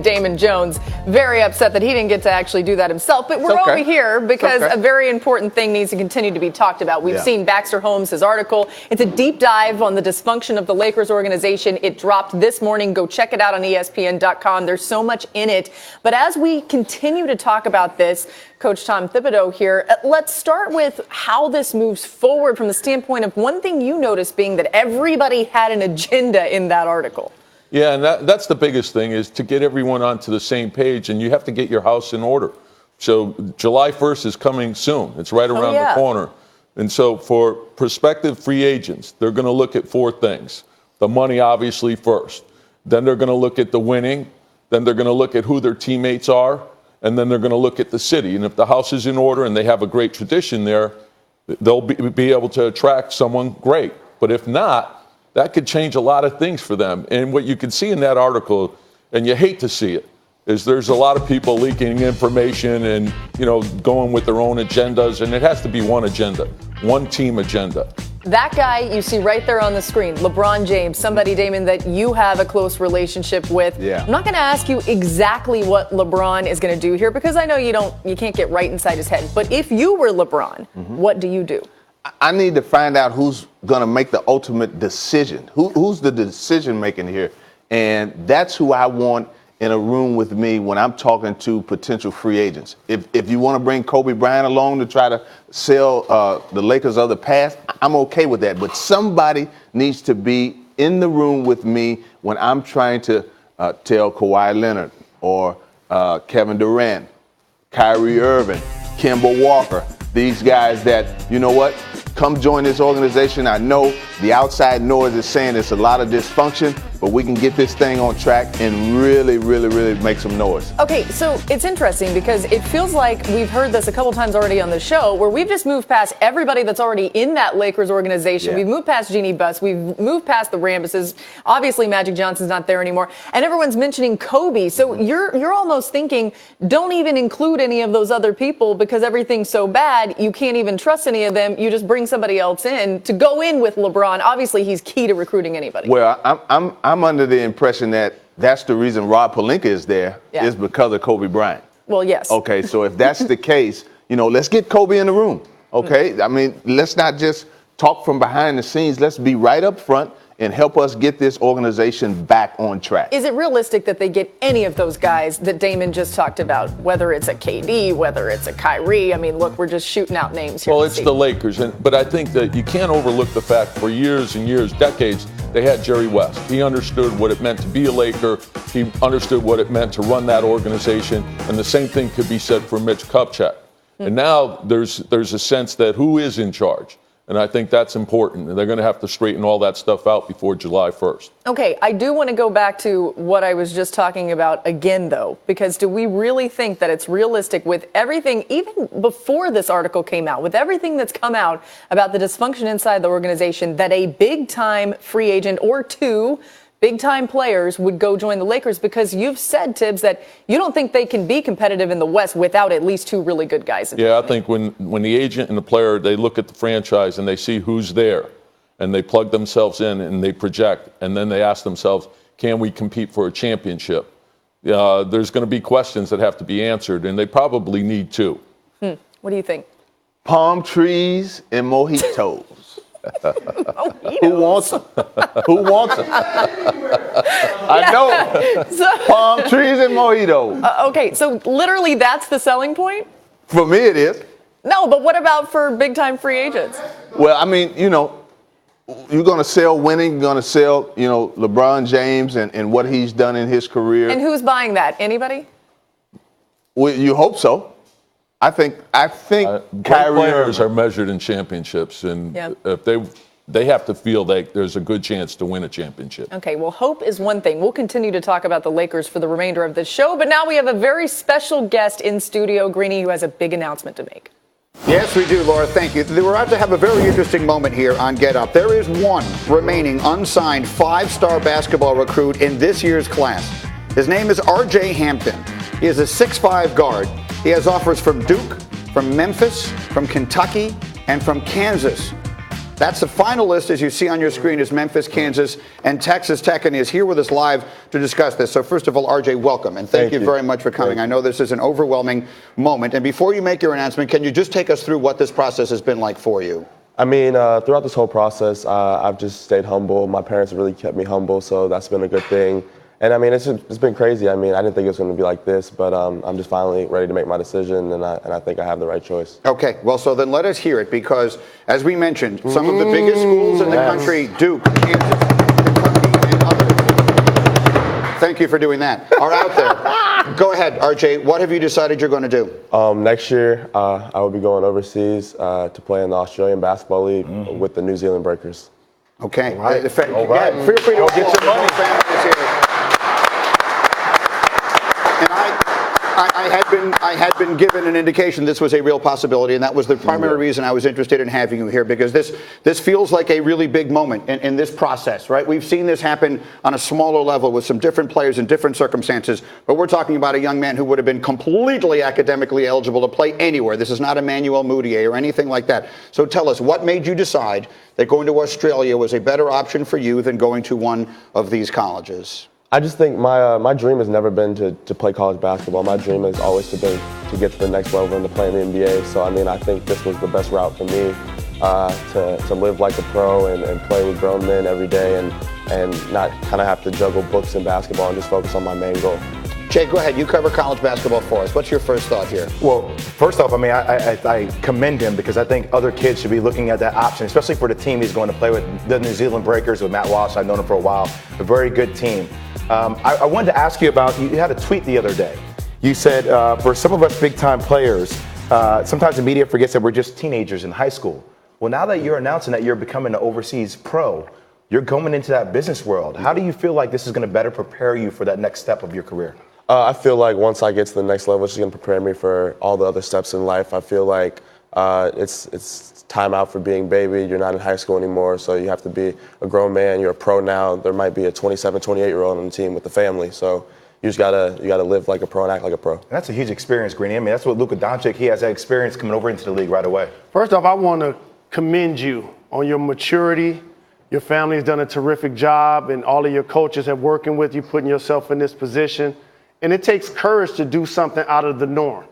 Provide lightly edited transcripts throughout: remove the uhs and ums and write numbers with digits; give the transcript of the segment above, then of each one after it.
Damon Jones. Very upset that he didn't get to actually do that himself. But we're over here because a very important thing needs to continue to be talked about. We've seen Baxter Holmes' article. It's a deep dive on the dysfunction of the Lakers organization. It dropped this morning. Go check it out on ESPN.com. There's so much in it. But as we continue to talk about this, Coach Tom Thibodeau here, let's start with how this moves forward from the standpoint of one thing you noticed being that everybody had an agenda in that article. Yeah, and that's the biggest thing, is to get everyone onto the same page, and you have to get your house in order. So July 1st is coming soon. It's right around the corner. And so for prospective free agents, they're going to look at four things. The money, obviously, first. Then they're going to look at the winning. Then they're going to look at who their teammates are. And then they're going to look at the city. And if the house is in order and they have a great tradition there, they'll be able to attract someone great. But if not, that could change a lot of things for them. And what you can see in that article, and you hate to see it, is there's a lot of people leaking information and, going with their own agendas. And it has to be one agenda, one team agenda. That guy you see right there on the screen, LeBron James, somebody, Damon, that you have a close relationship with. I'm not going to ask you exactly what LeBron is going to do here because I know you can't get right inside his head. But if you were LeBron, what do you do? I need to find out who's going to make the ultimate decision. Who's the decision making here? And that's who I want in a room with me when I'm talking to potential free agents. If you want to bring Kobe Bryant along to try to sell the Lakers of the past, I'm okay with that. But somebody needs to be in the room with me when I'm trying to tell Kawhi Leonard or Kevin Durant, Kyrie Irving, Kemba Walker, these guys that, you know what, come join this organization. I know the outside noise is saying there's a lot of dysfunction, but we can get this thing on track and really, really, really make some noise. Okay, so it's interesting because it feels like we've heard this a couple times already on the show where we've just moved past everybody that's already in that Lakers organization. We've moved past Jeannie Buss. We've moved past the Rambuses. Obviously, Magic Johnson's not there anymore. And everyone's mentioning Kobe. So you're almost thinking, don't even include any of those other people because everything's so bad, you can't even trust any of them. You just bring somebody else in to go in with LeBron. Obviously, he's key to recruiting anybody. Well, I'm under the impression that that's the reason Rob Pelinka is there is because of Kobe Bryant. Well, yes. Okay, so if that's the case, let's get Kobe in the room. Okay, I mean, let's not just talk from behind the scenes. Let's be right up front and help us get this organization back on track. Is it realistic that they get any of those guys that Damon just talked about, whether it's a KD, whether it's a Kyrie? I mean, look, we're just shooting out names here. Well, it's the Lakers, but I think that you can't overlook the fact for years and years, decades, they had Jerry West. He understood what it meant to be a Laker. He understood what it meant to run that organization. And the same thing could be said for Mitch Kupchak. And now there's a sense that who is in charge? And I think that's important. And they're going to have to straighten all that stuff out before July 1st. Okay, I do want to go back to what I was just talking about again, though, because do we really think that it's realistic with everything, even before this article came out, with everything that's come out about the dysfunction inside the organization, that a big-time free agent or two big-time players would go join the Lakers? Because you've said, Tibbs, that you don't think they can be competitive in the West without at least two really good guys. Yeah, I think when the agent and the player, they look at the franchise and they see who's there, and they plug themselves in and they project, and then they ask themselves, can we compete for a championship? There's going to be questions that have to be answered, and they probably need to. What do you think? Palm trees and mojitos. Who wants them? Who wants them? I know. Palm trees and mojitos. Okay, so literally that's the selling point? For me, it is. No, but what about for big-time free agents? Well, I mean, you're going to sell winning. You're going to sell, LeBron James and what he's done in his career. And who's buying that? Anybody? Well, you hope so. I think Kyrie players are measured in championships, and if they have to feel that there's a good chance to win a championship. Okay, well, hope is one thing. We'll continue to talk about the Lakers for the remainder of the show, but now we have a very special guest in studio, Greeny, who has a big announcement to make. Yes, we do, Laura. Thank you. We're about to have a very interesting moment here on Get Up. There is one remaining unsigned five-star basketball recruit in this year's class. His name is R.J. Hampton. He is a 6'5" guard. He has offers from Duke, from Memphis, from Kentucky, and from Kansas. That's the final list, as you see on your screen, is Memphis, Kansas, and Texas Tech, and is here with us live to discuss this. So first of all, RJ, welcome, and thank you very much for coming. I know this is an overwhelming moment. And before you make your announcement, can you just take us through what this process has been like for you? I mean, throughout this whole process, I've just stayed humble. My parents really kept me humble, so that's been a good thing. And I mean, it's been crazy. I mean, I didn't think it was going to be like this, but I'm just finally ready to make my decision, and I think I have the right choice. Okay, well, so then let us hear it, because as we mentioned, some of the biggest schools in the country, Duke, Kansas, Kentucky, and others, thank you for doing that, are out there. Go ahead, RJ. What have you decided you're going to do? Next year, I will be going overseas to play in the Australian Basketball League with the New Zealand Breakers. Okay. All right. Yeah, feel free to get your money. I had been given an indication this was a real possibility, and that was the primary reason I was interested in having you here, because this feels like a really big moment in this process, right? We've seen this happen on a smaller level with some different players in different circumstances, but we're talking about a young man who would have been completely academically eligible to play anywhere. This is not Emmanuel Mudiay or anything like that. So tell us, what made you decide that going to Australia was a better option for you than going to one of these colleges? I just think my dream has never been to play college basketball. My dream has always been to get to the next level and to play in the NBA. So, I mean, I think this was the best route for me to live like a pro and play with grown men every day and not kind of have to juggle books and basketball and just focus on my main goal. Jay, go ahead. You cover college basketball for us. What's your first thought here? Well, first off, I mean, I commend him, because I think other kids should be looking at that option, especially for the team he's going to play with, the New Zealand Breakers with Matt Walsh. I've known him for a while. A very good team. I wanted to ask you about, you had a tweet the other day. You said, for some of us big-time players, sometimes the media forgets that we're just teenagers in high school. Well, now that you're announcing that you're becoming an overseas pro, you're going into that business world. How do you feel like this is going to better prepare you for that next step of your career? I feel like once I get to the next level, it's going to prepare me for all the other steps in life. I feel like it's time out for being baby. You're not in high school anymore, so you have to be a grown man. You're a pro now. There might be a 27, 28-year-old on the team with the family, so you gotta live like a pro and act like a pro. And that's a huge experience, Greeny. I mean, that's what Luka Doncic, he has that experience coming over into the league right away. First off, I want to commend you on your maturity. Your family has done a terrific job, and all of your coaches have working with you, putting yourself in this position. And it takes courage to do something out of the norm.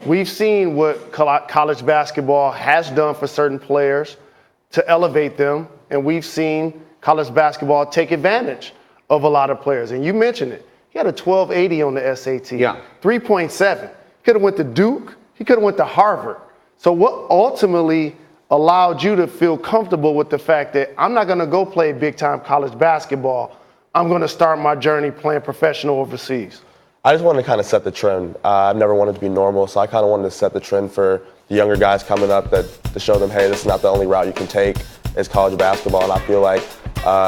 We've seen what college basketball has done for certain players to elevate them, and we've seen college basketball take advantage of a lot of players. And you mentioned it. He had a 1280 on the SAT. Yeah. 3.7. He could have went to Duke. He could have went to Harvard. So what ultimately allowed you to feel comfortable with the fact that I'm not going to go play big-time college basketball. I'm going to start my journey playing professional overseas? I just wanted to kind of set the trend. I've never wanted to be normal, so I kind of wanted to set the trend for the younger guys coming up, to show them, hey, this is not the only route you can take. It's college basketball, and I feel like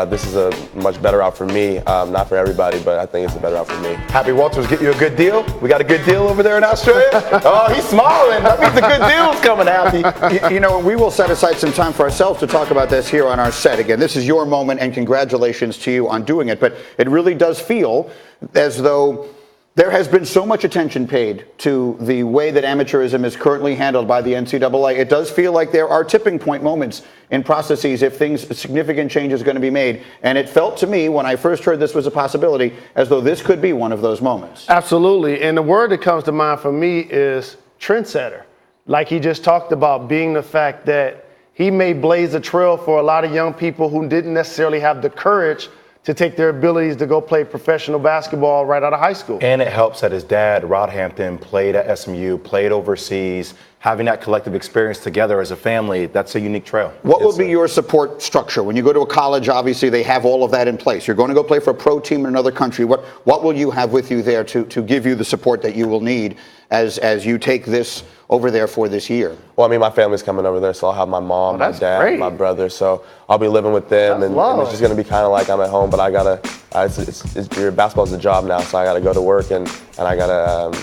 this is a much better route for me. Not for everybody, but I think it's a better route for me. Happy Walters get you a good deal? We got a good deal over there in Australia? Oh, he's smiling. That means the good deal's coming, Happy. You know, we will set aside some time for ourselves to talk about this here on our set. Again, this is your moment, and congratulations to you on doing it. But it really does feel as though there has been so much attention paid to the way that amateurism is currently handled by the NCAA. It does feel like there are tipping point moments in processes if significant change is going to be made. And it felt to me, when I first heard this was a possibility, as though this could be one of those moments. Absolutely. And the word that comes to mind for me is trendsetter. Like he just talked about, being the fact that he may blaze a trail for a lot of young people who didn't necessarily have the courage to take their abilities to go play professional basketball right out of high school. And it helps that his dad, Rod Hampton, played at SMU, played overseas. Having that collective experience together as a family, that's a unique trail. What will be your support structure? When you go to a college, obviously they have all of that in place. You're going to go play for a pro team in another country. What will you have with you there to give you the support that you will need as you take this over there for this year? Well, I mean, my family's coming over there, so I'll have my mom, my dad, great. my brother. So I'll be living with them, and it's just going to be kind of like I'm at home. But I gotta, basketball's a job now, so I gotta go to work and I gotta,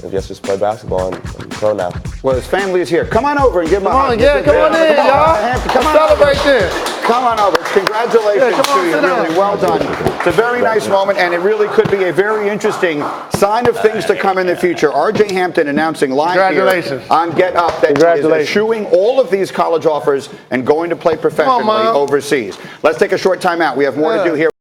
I guess, just play basketball and pro now. Well, his family is here. Come on over and give him a hug. Come on in, y'all. Come on celebrate this. Come on over. Congratulations to you. Really well done. It's a very nice moment, and it really could be a very interesting sign of things to come in the future. R.J. Hampton announcing live here on Get Up that he is eschewing all of these college offers and going to play professionally overseas. Let's take a short time out. We have more to do here.